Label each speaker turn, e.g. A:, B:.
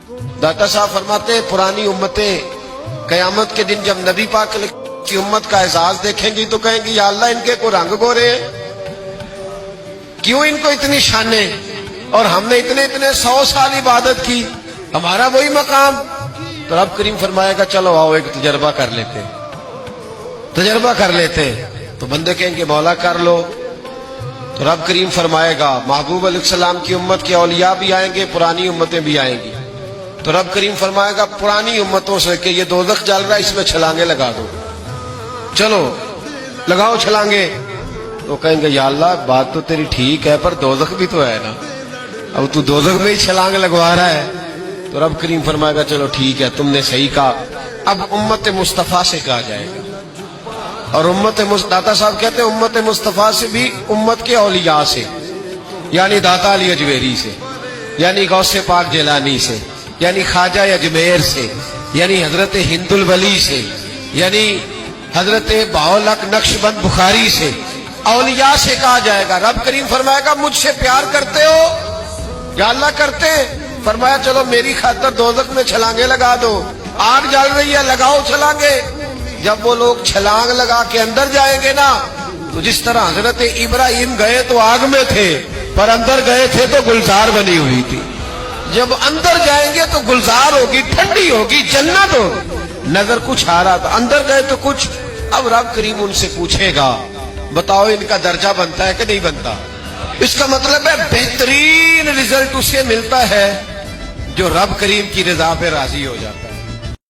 A: दाता साहब फरमाते हैं पुरानी उम्मतें कयामत के दिन जब नबी पाक की उम्मत का एजाज देखेंगी तो कहेंगी या अल्लाह इनके को रंग गोरे हैं, क्यों इनको इतनी शाने, और हमने इतने इतने 100 साल इबादत की, हमारा वही मकाम। तो रब करीम फरमाएगा चलो आओ एक तजर्बा कर लेते, तजर्बा कर लेते। तो बंदे कहेंगे मौला कर लो। तो रब करीम फरमाएगा महबूब अलैहिस्सलाम की उम्मत के औलिया भी आएंगे, पुरानी उम्मतें भी आएंगी। तो रब करीम फरमाएगा पुरानी उम्मतों से कि ये दोज़ख जल रहा है, इसमें छलांगे लगा दो, चलो लगाओ छलांगे। तो कहेंगे या अल्लाह बात तो तेरी ठीक है पर दोज़ख भी तो है ना, अब तू दोज़ख में ही छलांग लगवा रहा है। तो रब करीम फरमाएगा चलो ठीक है तुमने सही कहा, अब उम्मत मुस्तफा से कहा जाएगा। और दाता साहब कहते हैं उम्मत मुस्तफा से भी उम्मत के औलिया से, यानी दाता अली अजमेरी से, यानी गौसे पाक जिलानी से, यानी ख्वाजा अजमेर से, यानी हजरत हिंदुल वली से, यानी हजरत बाउलक नक्शबंद बुखारी से, औलिया से कहा जाएगा। रब करीम फरमाएगा मुझसे प्यार करते हो या अल्लाह करते? फरमाया चलो मेरी खातिर दोज़ख में छलांगे लगा दो, आग जल रही है लगाओ छलांगे। जब वो लोग छलांग लगा के अंदर जाएंगे ना, तो जिस तरह हजरत इब्राहिम गए तो आग में थे, पर अंदर गए थे तो गुलजार बनी हुई थी। जब अंदर जाएंगे तो गुलजार होगी, ठंडी होगी, जन्नत होगी। नजर कुछ आ रहा था, अंदर गए तो कुछ। अब रब करीम उनसे पूछेगा बताओ इनका दर्जा बनता है कि नहीं बनता? इसका मतलब है बेहतरीन रिजल्ट उसे मिलता है जो रब करीम की रजा पे राजी हो जाता है।